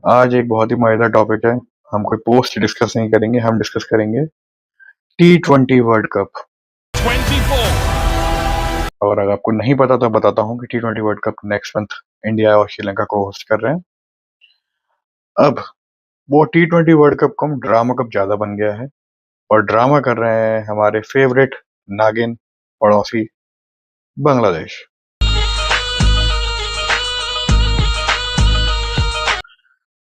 आज एक बहुत ही मजेदार टॉपिक है। हम कोई पोस्ट डिस्कस नहीं करेंगे, हम डिस्कस करेंगे T20 वर्ल्ड कप। 24 और अगर आपको नहीं पता तो बताता हूँ कि T20 world cup next month India और श्रीलंका को होस्ट कर रहे हैं। अब वो T20 वर्ल्ड कप कम ड्रामा कप ज्यादा बन गया है और ड्रामा कर रहे हैं हमारे फेवरेट नागिन पड़ोसी बांग्लादेश।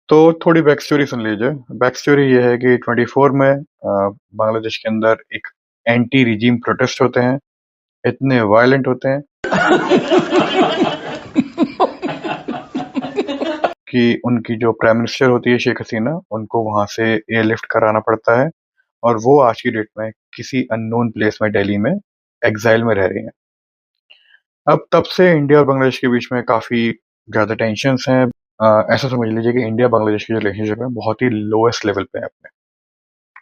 तो थोड़ी बैक स्टोरी सुन लीजिए। बैक स्टोरी ये है कि 24 में बांग्लादेश के अंदर एक एंटी रिजीम प्रोटेस्ट होते हैं, इतने वायलेंट होते हैं कि उनकी जो प्राइम मिनिस्टर होती है शेख हसीना, उनको वहां से एयरलिफ्ट कराना पड़ता है और वो आज की डेट में किसी अननोन प्लेस में दिल्ली में एग्जाइल में रह रही हैं। अब तब से इंडिया और बांग्लादेश के बीच में काफी ज्यादा टेंशन्स हैं। ऐसा समझ लीजिए कि इंडिया बांग्लादेश की जो रिलेशनशिप है बहुत ही लोएस्ट लेवल पे है अपने।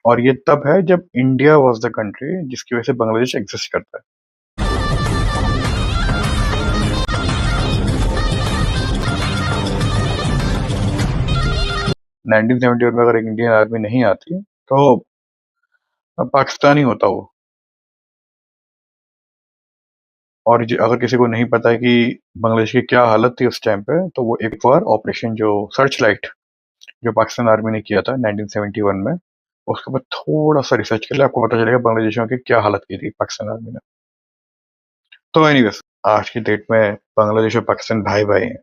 और ये तब है जब इंडिया वाज द कंट्री जिसकी वजह से बांग्लादेश एग्जिस्ट करता है। 1971 में अगर एक इंडियन आर्मी नहीं आती तो अब पाकिस्तान ही होता वो। और अगर किसी को नहीं पता है कि बांग्लादेश की क्या हालत थी उस टाइम पे, तो वो एक बार ऑपरेशन जो सर्च लाइट जो पाकिस्तान आर्मी ने किया था 1971 में, उसके ऊपर थोड़ा सा रिसर्च कर ले, आपको पता चलेगा बांग्लादेशियों की क्या हालत की थी पाकिस्तान आर्मी ने। तो एनीवेज, आज की डेट में बांग्लादेश और पाकिस्तान भाई भाई हैं।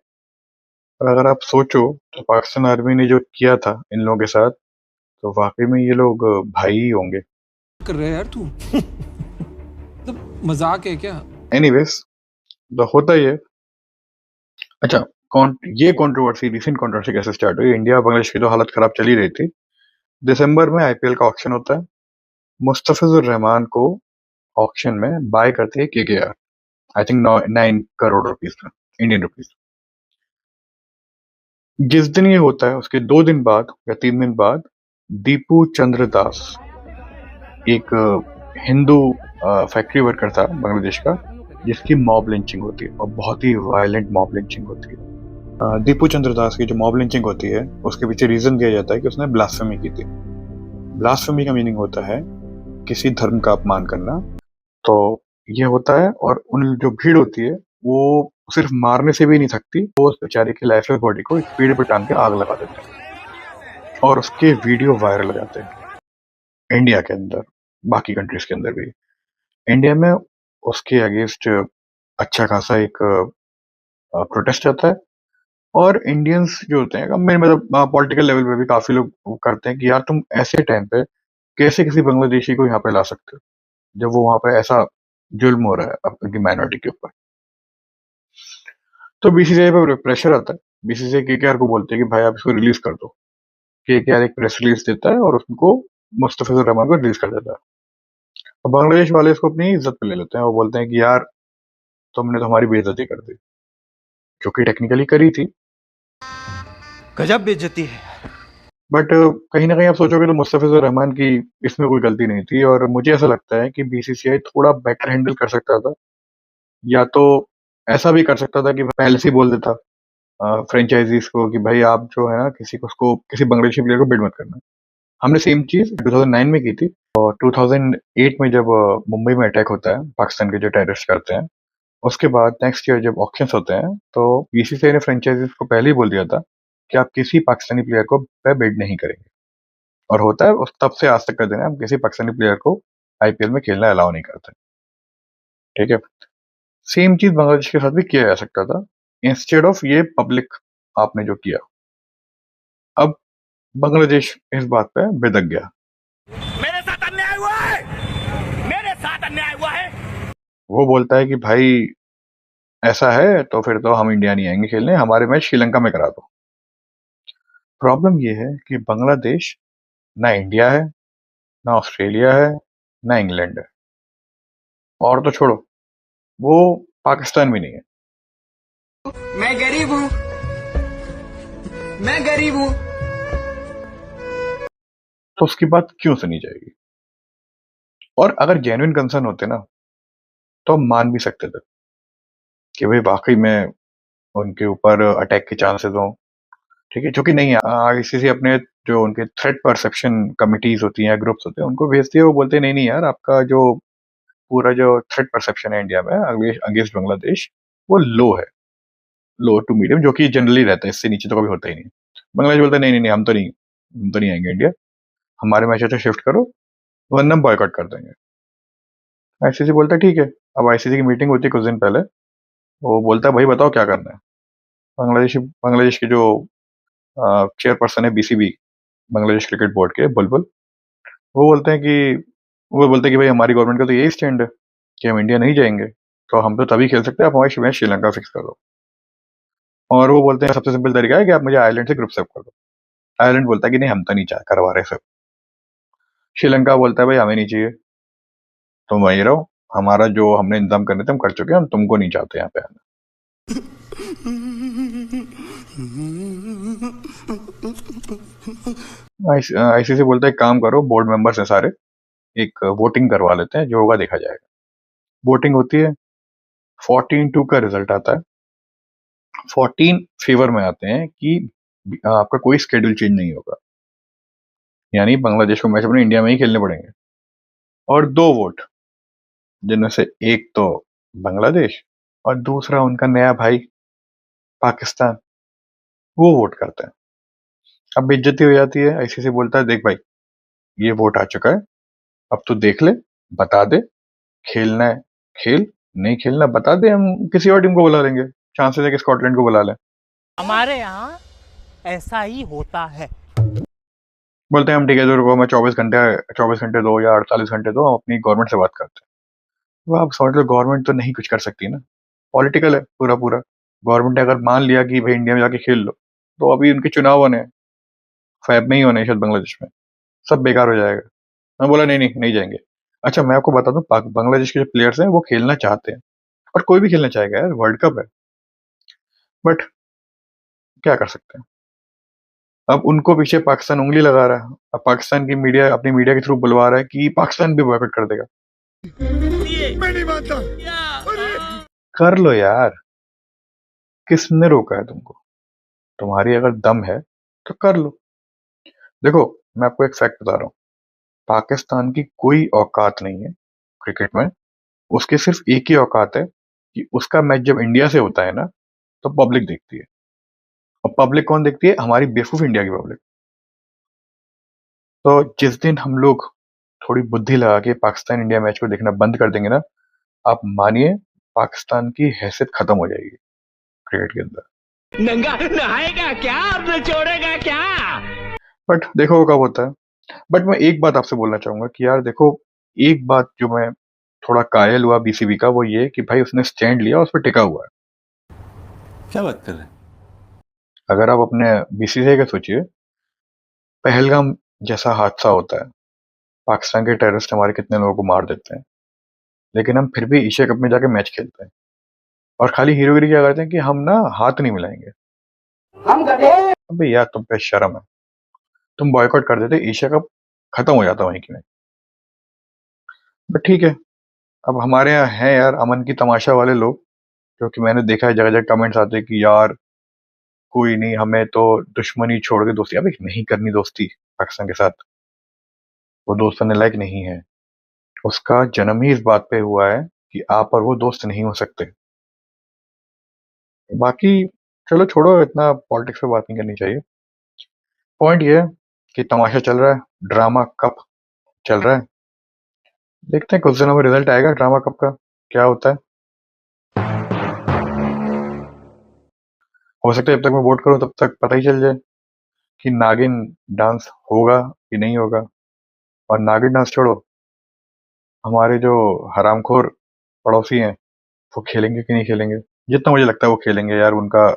और अगर आप सोचो तो पाकिस्तान आर्मी ने जो किया था इन लोगों के साथ, तो वाकई में ये लोग भाई ही होंगे। कर रहा है यार तू? मतलब मजाक है क्या? एनीवेज, तो होता ही है। अच्छा, ये कंट्रोवर्सी, रिसेंट कंट्रोवर्सी कैसे स्टार्ट हुई? इंडिया और बांग्लादेश की तो हालत खराब चल ही रही थी। दिसंबर में आईपीएल का ऑक्शन होता है। मुस्तफिजुर रहमान को ऑक्शन में बाय करती है KKR, I think 9 crore rupees में, इंडियन रुपीस। जिस दिन ये होता है उसके 2 दिन बाद या 3 दिन बाद दीपू चंद्र दास, एक हिंदू फैक्ट्री वर्कर था बांग्लादेश का, जिसकी मॉब लिंचिंग होती है और बहुत ही वायलेंट मॉब लिंचिंग होती है। दीपू चंद्र दास की जो मॉब लिंचिंग होती है उसके पीछे रीजन दिया जाता है कि उसने ब्लास्फेमी की थी। ब्लास्फेमी का मीनिंग होता है किसी धर्म का अपमान करना। तो ये होता है और उन जो भीड़ होती है वो सिर्फ मारने से भी नहीं थकती, वो उस बेचारे की लाइफलेस बॉडी को एक पेड़ पे टांग के आग लगा देते हैं और उसके वीडियो वायरल हो जाते हैं इंडिया के अंदर, बाकी कंट्रीज के अंदर भी। इंडिया में उसके अगेंस्ट अच्छा खासा एक प्रोटेस्ट आता है और इंडियंस जो होते हैं, मैं मतलब पॉलिटिकल लेवल पे भी काफी लोग वो करते हैं कि यार तुम ऐसे टाइम पे कैसे किसी बांग्लादेशी को यहाँ पे ला सकते हो जब वो वहां पे ऐसा जुल्म हो रहा है अपनी माइनॉरिटी के ऊपर। तो बीसीसीआई पे प्रेशर आता है। बीसीसीआई केकेआर को बोलते हैं कि भाई आप इसको रिलीज कर दो। केकेआर एक प्रेस रिलीज देता है और उसको मुस्तफिजुर रहमान को रिलीज कर देता है। और बांग्लादेश वाले इसको अपनी इज्जत पे ले लेते हैं। वो बोलते हैं कि यार तुमने तो हमारी बेइज्जती कर दी, जो कि टेक्निकली करी थी। गजब बेइज्जती है। बट कहीं ना कहीं आप सोचोगे तो मुस्तफिजुर रहमान की इसमें कोई गलती नहीं थी। और मुझे ऐसा लगता है कि बीसीसीआई थोड़ा बेटर हैंडल कर सकता था, या तो ऐसा भी कर सकता था कि पहले से ही बोल देता फ्रेंचाइजीज को कि भाई आप जो है ना किसी को उसको किसी बांग्लादेशी प्लेयर को बिड मत करना। हमने सेम चीज 2009 में की थी और 2008 में जब मुंबई में अटैक होता है पाकिस्तान के जो टेररिस्ट करते हैं, उसके बाद नेक्स्ट ईयर जब ऑक्शंस होते हैं तो बीसीसीआई ने फ्रेंचाइजीज को पहले ही बोल दिया था कि आप किसी पाकिस्तानी प्लेयर को पे बिड नहीं करेंगे। और होता है उस तब से आज तक का दिन है, हम किसी पाकिस्तानी प्लेयर को आईपीएल में खेलना अलाउ नहीं करते। ठीक है, सेम चीज बांग्लादेश के साथ भी किया जा सकता था इंस्टेड ऑफ ये पब्लिक आपने जो किया। अब बांग्लादेश इस बात पे बिदक गया। मेरे साथ अन्याय हुआ है, मेरे साथ अन्याय हुआ है। वो बोलता है कि भाई ऐसा है तो फिर तो हम इंडिया नहीं आएंगे खेलने, हमारे मैच श्रीलंका में करा दो। प्रॉब्लम ये है कि बांग्लादेश ना इंडिया है, ना ऑस्ट्रेलिया है, ना इंग्लैंड है, और तो छोड़ो वो पाकिस्तान भी नहीं है। मैं गरीब हूँ, मैं गरीब हूँ। तो उसकी बात क्यों सुनी जाएगी? और अगर जेन्युइन कंसर्न होते ना तो हम मान भी सकते थे कि भाई वाकई में उनके ऊपर अटैक के चांसेस हों, ठीक है, जो कि नहीं है। आईसीसी अपने जो उनके थ्रेट परसेप्शन कमिटीज होती हैं, ग्रुप्स होते हैं, उनको भेजती है। वो बोलते हैं नहीं नहीं यार, आपका जो पूरा जो थ्रेट परसेप्शन है इंडिया में अगेंस्ट बांग्लादेश, वो लो टू मीडियम, जो कि जनरली रहता है, इससे नीचे तो कभी होता ही नहीं। बांग्लादेश बोलता है नहीं नहीं नहीं, हम तो नहीं आएंगे इंडिया, हमारे मैच अच्छा शिफ्ट करो वरना हम बॉयकॉट कर देंगे। आईसीसी बोलता है ठीक है। अब आईसीसी की मीटिंग होती है कुछ दिन पहले। वो बोलता है भाई बताओ क्या करना है। बांग्लादेश के जो चेयरपर्सन है बीसीबी, बांग्लादेश क्रिकेट बोर्ड के, बुलबुल, वो बोलते हैं कि वो बोलते हैं कि भाई हमारी गवर्नमेंट का तो यही स्टैंड है कि हम इंडिया नहीं जाएंगे, तो हम तो तभी खेल सकते हैं, आप हमारी मैच श्रीलंका फिक्स कर दो। और वो बोलते हैं सबसे सिंपल तरीका है कि आप मुझे आयरलैंड से ग्रुप सेव कर दो। आयरलैंड बोलता है कि नहीं हम तो नहीं चाह करवा रहे सब। श्रीलंका बोलता है भाई हमें नहीं चाहिए, तुम वहीं रहो, हमारा जो हमने इंतजाम करने थे हम कर चुके हैं, हम तुमको नहीं चाहते यहाँ पे आना। आईसीसी बोलता है एक काम करो, बोर्ड मेंबर्स हैं सारे, एक वोटिंग करवा लेते हैं, जो होगा देखा जाएगा। वोटिंग होती है, 14-2 का रिजल्ट आता है। 14 फेवर में आते हैं कि आपका कोई स्केड्यूल चेंज नहीं होगा, यानी बांग्लादेश को मैच अपने इंडिया में ही खेलने पड़ेंगे। और 2 वोट, जिनमें से एक तो बांग्लादेश और दूसरा उनका नया भाई पाकिस्तान, वो वोट करते हैं। अब बेइज्जती हो जाती है। आईसीसी बोलता है देख भाई, ये वोट आ चुका है, अब तू देख ले, बता दे, खेलना है खेल, नहीं खेलना बता दे, हम किसी और टीम को बुला लेंगे, चांसेस है कि स्कॉटलैंड को बुला लें। हमारे यहाँ ऐसा ही होता है। बोलते हैं हम ठीक है, तो मैं 24 घंटे दो या 48 घंटे दो, हम अपनी गवर्नमेंट से बात करते हैं। वो आप समझ लो गवर्नमेंट तो नहीं कुछ कर सकती ना, पॉलिटिकल है पूरा पूरा। गवर्नमेंट ने अगर मान लिया कि भाई इंडिया में जाके खेल लो, तो अभी उनके चुनाव होने हैं, फैब में ही होने हैं शायद बांग्लादेश में, सब बेकार हो जाएगा। मैं बोला नहीं नहीं नहीं जाएंगे। अच्छा मैं आपको बता दूं, बांग्लादेश के जो प्लेयर्स हैं वो खेलना चाहते हैं, और कोई भी खेलना चाहेगा यार, वर्ल्ड कप है, बट क्या कर सकते हैं। अब उनको पीछे पाकिस्तान उंगली लगा रहा है। अब पाकिस्तान की मीडिया अपनी मीडिया के थ्रू बुलवा रहा है कि पाकिस्तान भी बॉयकॉट कर देगा। मैं नहीं मानता। कर लो यार, किसने रोका है तुमको? तुम्हारी अगर दम है तो कर लो। देखो मैं आपको एक फैक्ट बता रहा हूँ, पाकिस्तान की कोई औकात नहीं है क्रिकेट में। उसके सिर्फ एक ही औकात है कि उसका मैच जब इंडिया से होता है ना, तो पब्लिक देखती है। और पब्लिक कौन देखती है? हमारी बेवकूफ इंडिया की पब्लिक। तो जिस दिन हम लोग थोड़ी बुद्धि लगा के पाकिस्तान इंडिया मैच को देखना बंद कर देंगे ना, आप मानिए पाकिस्तान की हैसियत खत्म हो जाएगी क्रिकेट के अंदर। नंगा नहाएगा क्या, अपने छोड़ेगा क्या? बट देखो वो कब होता है। बट मैं एक बात आपसे बोलना चाहूंगा कि यार देखो, एक बात जो मैं थोड़ा कायल हुआ बीसीबी का, वो ये कि भाई उसने स्टैंड लिया, उस पर टिका हुआ है। क्या बात कर रहे हैं? अगर आप अपने बीसीसीआई का सोचिए, पहलगाम जैसा हादसा होता है, पाकिस्तान के टेररिस्ट हमारे कितने लोगों को मार देते हैं, लेकिन हम फिर भी एशिया कप में जाके मैच खेलते हैं, और खाली हीरोगिरी क्या करते हैं कि हम ना हाथ नहीं मिलाएंगे। हम गधे। अबे यार तुम पे शर्म है, तुम बॉयकॉट कर देते, एशिया कप खत्म हो जाता वहीं की वहीं। बट ठीक है, अब हमारे यहाँ है यार अमन की तमाशा वाले लोग, क्योंकि मैंने देखा है जगह जगह कमेंट्स आते हैं कि यार कोई नहीं, हमें तो दुश्मनी छोड़ के दोस्ती, अबे नहीं करनी दोस्ती पाकिस्तान के साथ, वो दोस्त बनने लायक नहीं है। उसका जन्म ही इस बात पे हुआ है कि आप और वो दोस्त नहीं हो सकते। बाकी चलो छोड़ो, इतना पॉलिटिक्स पे बात नहीं करनी चाहिए। पॉइंट ये है कि तमाशा चल रहा है, ड्रामा कप चल रहा है। देखते हैं कुछ दिनों में रिजल्ट आएगा ड्रामा कप का, क्या होता है। हो सकता है जब तक मैं वोट करूं तब तक पता ही चल जाए कि नागिन डांस होगा कि नहीं होगा। और नागिन डांस छोड़ो, हमारे जो हरामखोर पड़ोसी हैं वो खेलेंगे कि नहीं खेलेंगे? जितना मुझे लगता है वो खेलेंगे यार, उनका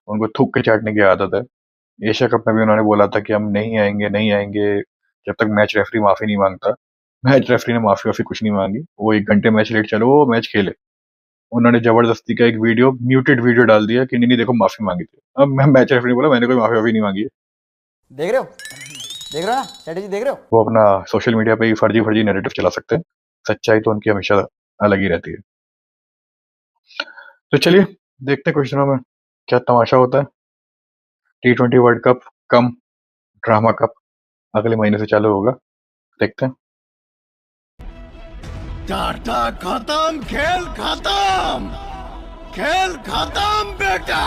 उनको थूक के चाटने की आदत है। एशिया कप में भी उन्होंने बोला था कि हम नहीं आएंगे नहीं आएंगे, जब तक मैच रेफरी माफी नहीं मांगता। मैच रेफरी ने माफी वाफी कुछ नहीं मांगी, वो 1 घंटे मैच लेट चलो, वो मैच खेले। उन्होंने जबरदस्ती का एक वीडियो, म्यूटेड वीडियो डाल दिया कि नहीं नहीं देखो माफी मांगी थी। अब मैं मैच रेफरी ने बोला मैंने कोई माफी वाफी नहीं मांगी है। देख रहे हो, देख रहे हो ना स्ट्रेटेजी, देख रहे हो। वो अपना सोशल मीडिया पे ही फर्जी फर्जी नैरेटिव चला सकते हैं, सच्चाई तो उनकी हमेशा अलग ही रहती है। तो चलिए देखते हैं कुछ दिनों में क्या तमाशा होता है। T20 वर्ल्ड कप कम ड्रामा कप अगले महीने से चालू होगा, देखते हैं। टाटा खत्म, खेल खत्म, खेल खत्म बेटा।